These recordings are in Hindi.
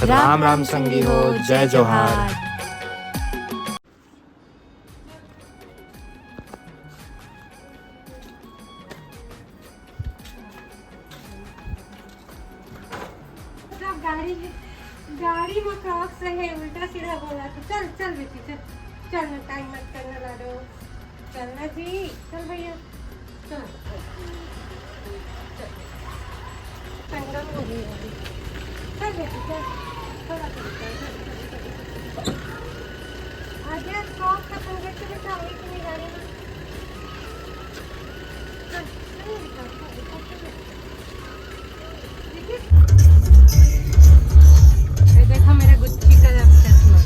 राम राम संगी हो, जय जोहार। गाड़ी में क्रॉस से है, उल्टा सीधा बोला तो चल चल बेटी चल चल ना, टाइम मत करना लाडो, चल ना जी, चल भैया चल संगम हो गई अभी, चल बेटी चल, थोड़ा चल आगे क्रॉस खत्म करके बेटा वही की गाड़ी में चल चल बेटा देखो मेरा गुच्ची का चश्मा।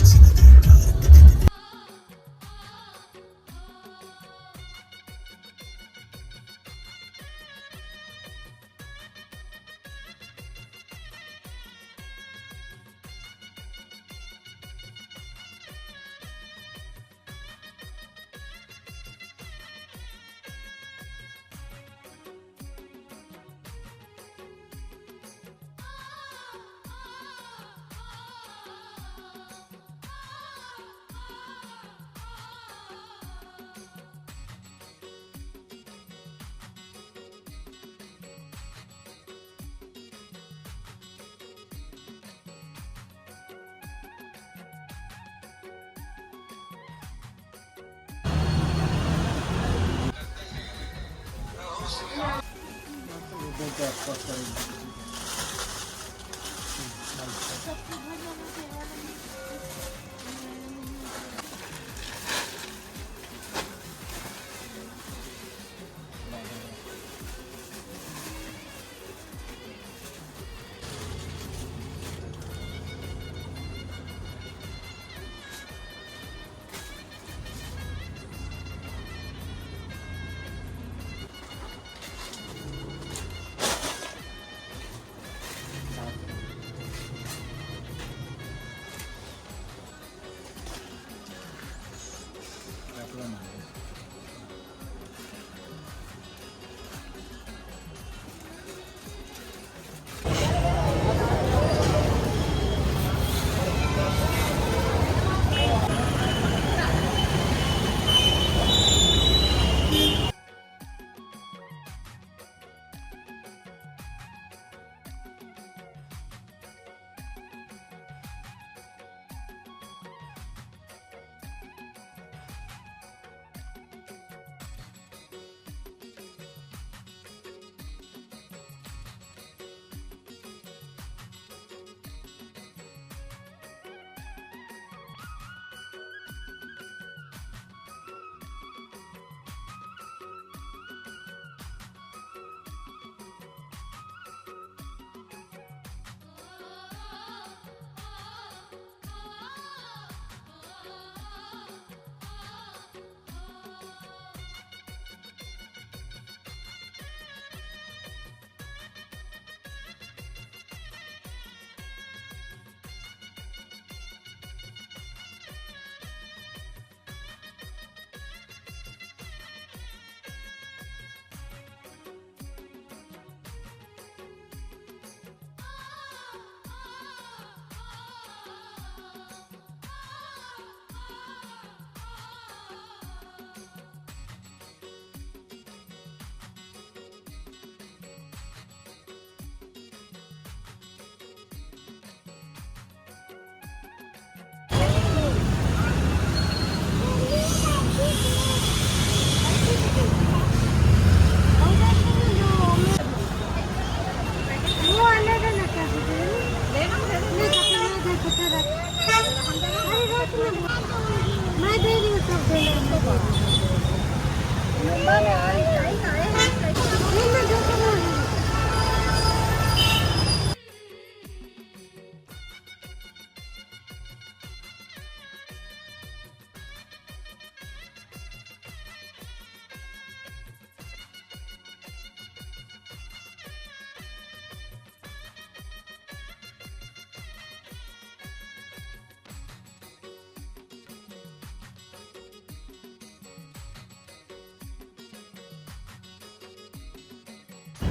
मैं दे रही हूँ सब देना।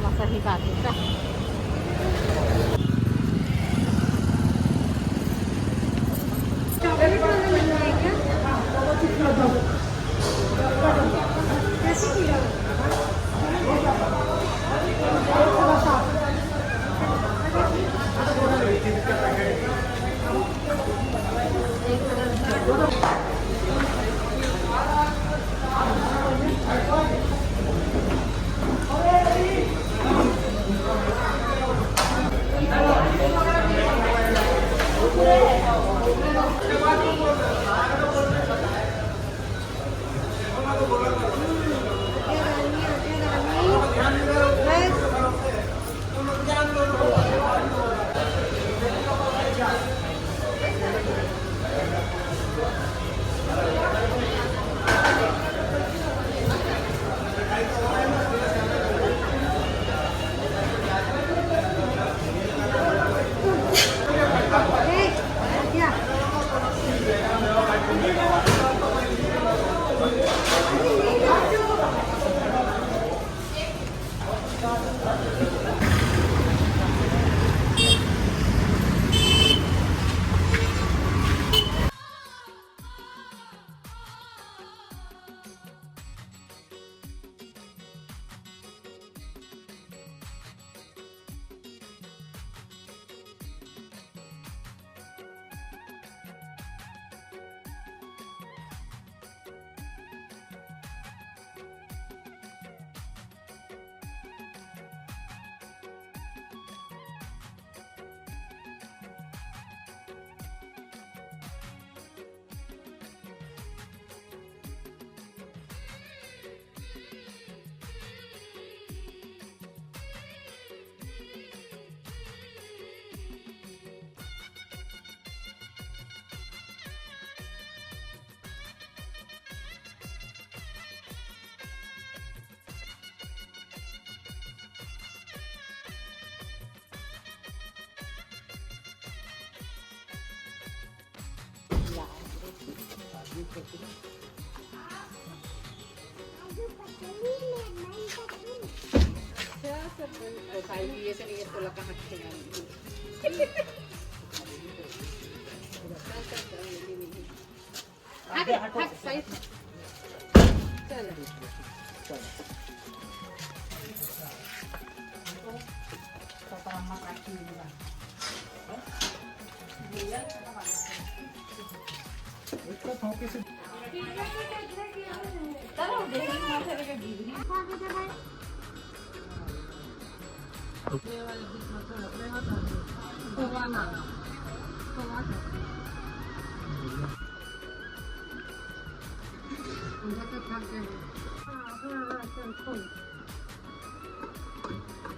मसाले काटे का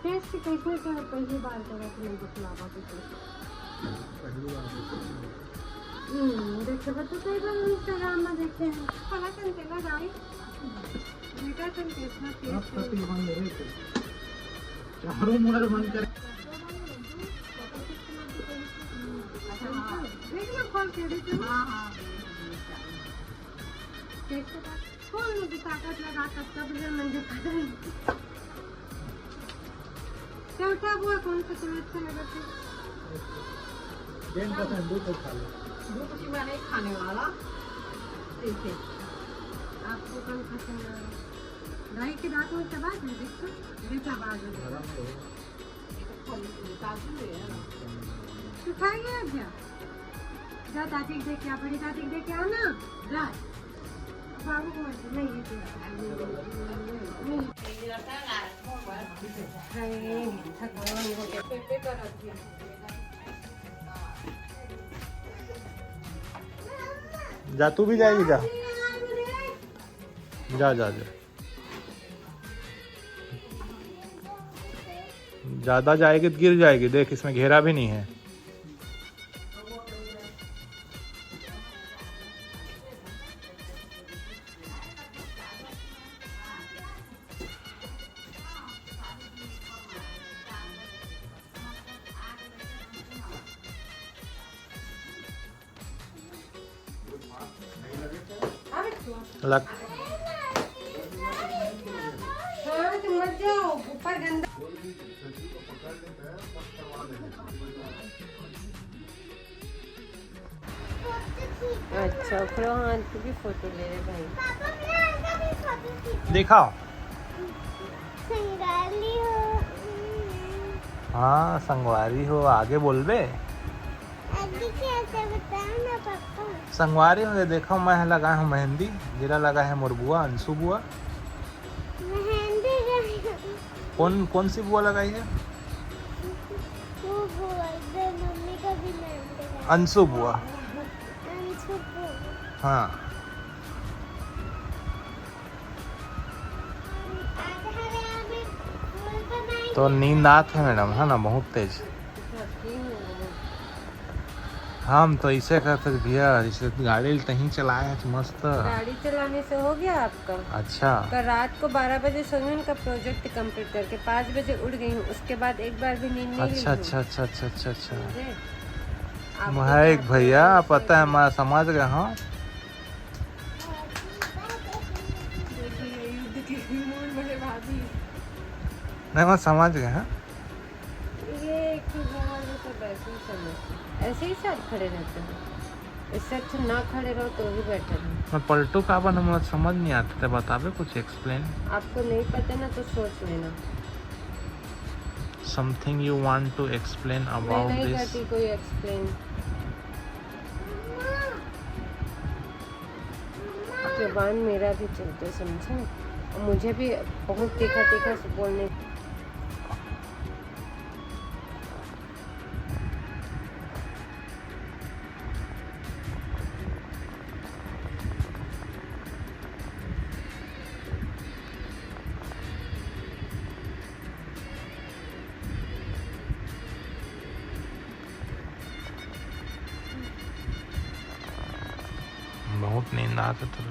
टेस्ट कैसे कर पहली बार करा तुमने बतलावा देखे बता कई बार इंस्टाग्राम में देखे हैं पता चलते ना जाए बेटा तुम कैसा टेस्ट चारों मोर मन कर देखना कॉल कर दे तुम कौन मुझे ताकत लगा सकता मुझे मंदिर चौथा हुआ कौन सा तुम्हें अच्छा लगा था? दूध खा लो। दूध की मैं नहीं खाने वाला। ठीक है। आपको कौन पसंद है? गाय के दांत में चबा दे देखो जैसा बात है। तू खाएगा क्या? जा दादी दे क्या बड़ी दादी दे क्या ना? जा। बाबू को नहीं ये तो जा तू भी जाएगी जा जा जा जा ज्यादा जाएगी तो गिर जाएगी देख इसमें घेरा भी नहीं है लग हाँ तुम मत जाओ ऊपर गंदा अच्छा फिर हाँ तू भी फोटो ले रहे भाई दिखाओ संगाली हो हाँ संगवारी हो आगे बोल बे आगे कैसे बताओ ना पापा संगवारी हो देखो मैं लगा हूँ मेहंदी जीरा लगा है मोर बुआ अंशु बुआ मेहंदी कौन सी बुआ लगाई है वो बुआ इधर मम्मी का भी मेहंदी अंशु बुआ अंशु बुआ हाँ आज हमें अभी फूल बनाएंगे तो नींद आती है मैडम है ना बहुत तेज हम तो ऐसे करते भैया जैसे गाड़ी कहीं चलाए हैं तो मस्त गाड़ी चलाने से हो गया आपका अच्छा कल रात को 12 बजे सोई का प्रोजेक्ट कंप्लीट करके 5 बजे उठ गई हूँ उसके बाद एक बार भी नींद नहीं ली अच्छा हूँ। अच्छा अच्छा अच्छा अच्छा अच्छा समझे? आपको है एक भैया पता है मैं समझ गया हाँ देखिए युद्ध की मूड में भाभी नहीं मैं समझ गया हाँ ये एक सब ऐसे ही समझते ऐसे ही साथ खड़े रहते हैं इससे अच्छा ना खड़े रहो तो भी बेटर है मैं पलटू का बन मुझे समझ नहीं आता था बतावे कुछ एक्सप्लेन आपको नहीं पता ना तो सोच लेना something you want to explain मैं अबाउट नहीं दिस करती कोई एक्सप्लेन जुबान मेरा भी चलते समझे और मुझे भी बहुत तीखा तीखा से बोलने बहुत नींद आता तो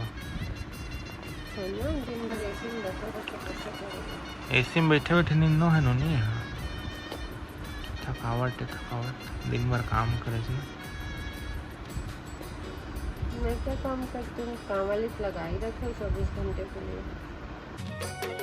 सोना दिन भर ऐसे ही बैठा कैसे करेगा एसी में बैठे बैठे नींद है नो नहीं है थकावट दिन भर काम करे मैं क्या काम करती हूँ, काम वाली लगा ही रखे 24 घंटे के लिए।